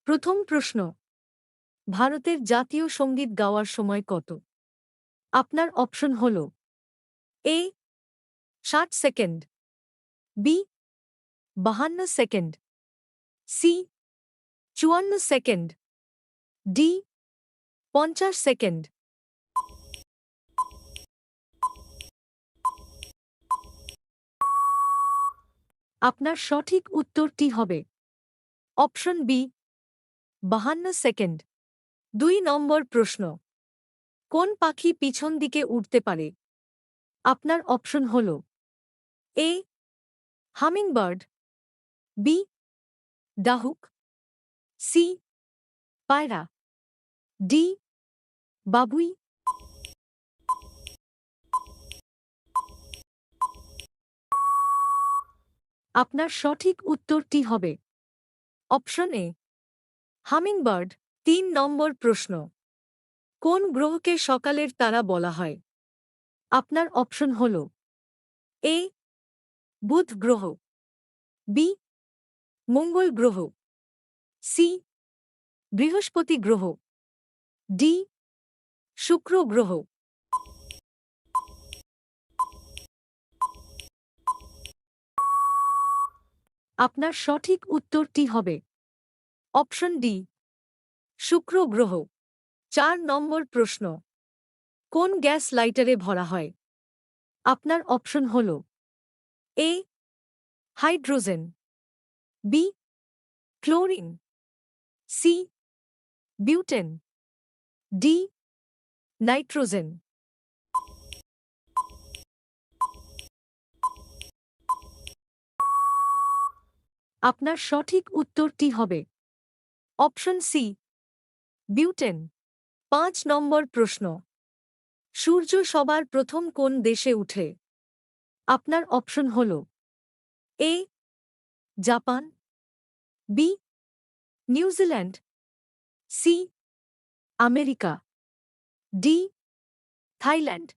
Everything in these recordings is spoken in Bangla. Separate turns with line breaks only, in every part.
প্রথম প্রশ্ন, ভারতের জাতীয় সঙ্গীত গাওয়ার সময় কত? আপনার অপশন হল A 60 second, B 52 second, C 54 second, D 50 second. আপনার সঠিক উত্তরটি হবে অপশন বি 52 সেকেন্ড। 2 নম্বর প্রশ্ন, কোন পাখি পিছন দিকে উড়তে পারে? আপনার অপশন হল এ হামিংবার্ড, বি ডাহুক, সি পায়রা, ডি বাবুই। আপনার সঠিক উত্তরটি হবে অপশন এ হামিংবার্ড। 3 নম্বর প্রশ্ন, কোন গ্রহকে সকালের তারা বলা হয়? আপনার অপশন হল এ বুধ গ্রহ, বি মঙ্গল গ্রহ, সি বৃহস্পতি গ্রহ, ডি শুক্র গ্রহ। আপনার সঠিক উত্তরটি হবে অপশন ডি শুক্র গ্রহ। 4 নম্বর প্রশ্ন, কোন গ্যাস লাইটারে ভরা হয়? আপনার অপশন হল A hydrogen, B chlorine, C butane, D nitrogen. আপনার সঠিক উত্তরটি হবে অপশন সি বিউটেন। 5 নম্বর প্রশ্ন, সূর্য সবার প্রথম কোন দেশে উঠে? আপনার অপশন হল A Japan, B New Zealand, C America, D Thailand.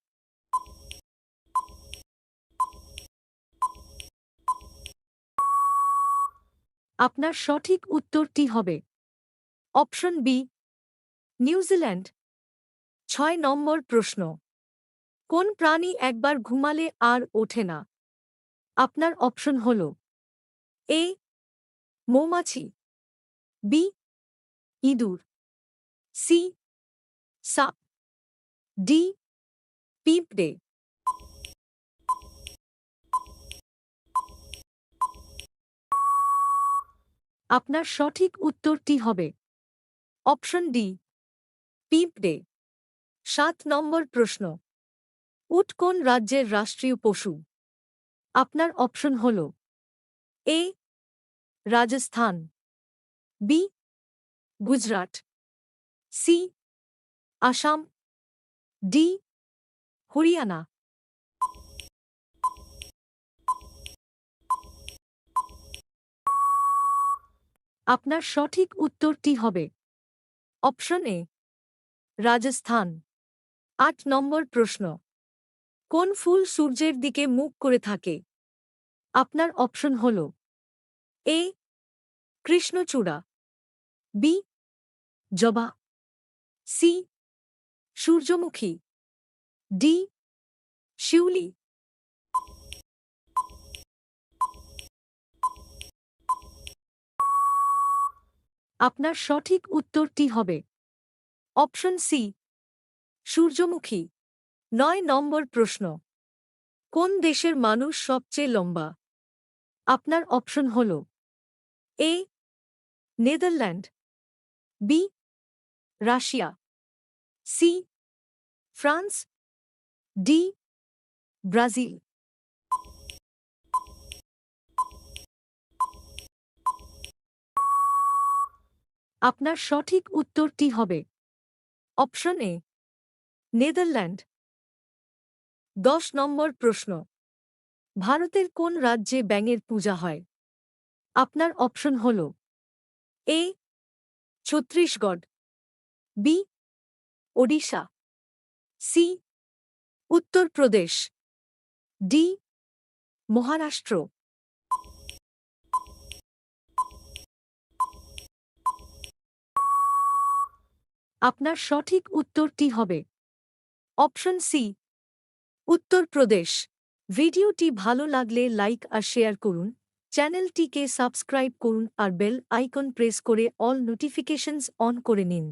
আপনার সঠিক উত্তরটি হবে অপশন বি নিউজিল্যান্ড। 6 নম্বর প্রশ্ন, কোন প্রাণী একবার ঘুমালে আর ওঠে না? আপনার অপশন হল এ মৌমাছি, বি ইঁদুর, সি সাপ, ডি পিঁপড়ে। আপনার সঠিক উত্তরটি হবে অপশন ডি পিঁপড়ে। 7 নম্বর প্রশ্ন, উট কোন রাজ্যের রাষ্ট্রীয় পশু? আপনার অপশন হল A Rajasthan, B Gujarat, C Assam, D Haryana. আপনার সঠিক উত্তরটি হবে অপশন এ রাজস্থান। 8 নম্বর প্রশ্ন, কোন ফুল সূর্যের দিকে মুখ করে থাকে? আপনার অপশন হল এ কৃষ্ণচূড়া, বি জবা, সি সূর্যমুখী, ডি শিউলি। আপনার সঠিক উত্তরটি হবে অপশন সি সূর্যমুখী। 9 নম্বর প্রশ্ন, কোন দেশের মানুষ সবচেয়ে লম্বা? আপনার অপশন হল A Netherland, B Russia, C France, D Brazil. আপনার সঠিক উত্তরটি হবে অপশন এ নেদারল্যান্ড। 10 নম্বর প্রশ্ন, ভারতের কোন রাজ্যে ব্যাঙের পূজা হয়? আপনার অপশন হল A Chhattisgarh, B Odisha, C Uttar Pradesh, D Maharashtra. আপনার সঠিক উত্তরটি হবে অপশন সি উত্তরপ্রদেশ। ভিডিওটি ভালো লাগলে লাইক আর শেয়ার করুন, চ্যানেলটিকে সাবস্ক্রাইব করুন আর বেল আইকন প্রেস করে অল নোটিফিকেশনস অন করে নিন।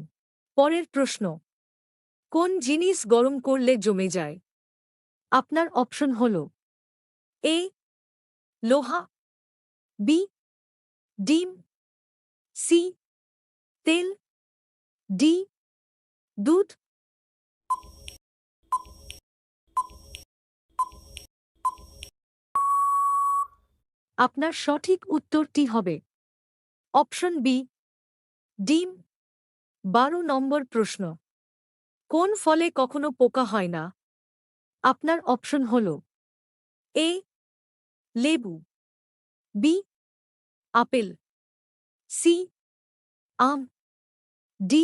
পরের প্রশ্ন, কোন জিনিস গরম করলে জমে যায়? আপনার অপশন হল এ লোহা, বি ডিম, সি তেল, ডি দুধ। আপনার সঠিক উত্তরটি হবে অপশন বি ডিম। 12 নম্বর প্রশ্ন, কোন ফলে কখনো পোকা হয় না? আপনার অপশন হল এ লেবু, বি আপেল, সি আম, ডি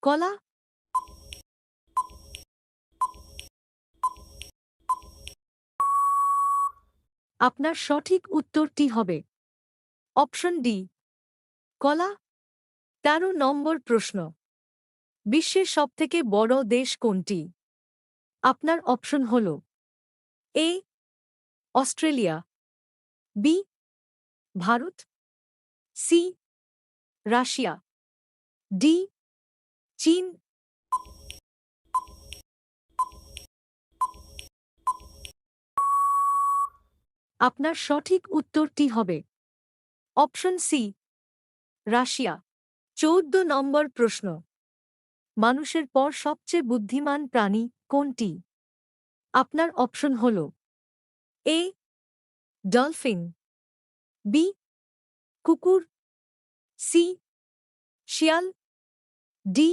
কলা। আপনার সঠিক উত্তরটি হবে অপশন ডি কলা। 13 নম্বর প্রশ্ন, বিশ্বের সবথেকে বড় দেশ কোনটি? আপনার অপশন হল A Australia, B Bharat, C Russia, D চীন। আপনার সঠিক উত্তরটি হবে অপশন সি রাশিয়া। 14 নম্বর প্রশ্ন, মানুষের পর সবচেয়ে বুদ্ধিমান প্রাণী কোনটি? আপনার অপশন হল এ ডলফিন, বি কুকুর, সি শিয়াল, ডি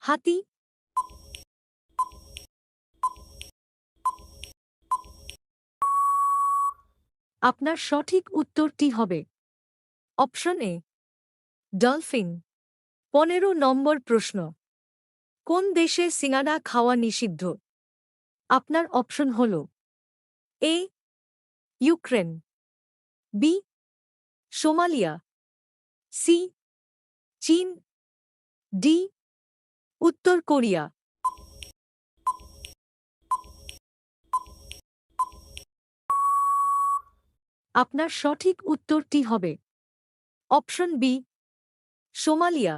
হাতি। আপনার সঠিক উত্তরটি হবে অপশন এ ডলফিন। 15 নম্বর প্রশ্ন, কোন দেশে সিঙ্গাড়া খাওয়া নিষিদ্ধ? আপনার অপশন হল এ ইউক্রেন, বি সোমালিয়া, সি চীন, ডি উত্তর কোরিয়া। আপনার সঠিক উত্তরটি হবে অপশন বি সোমালিয়া।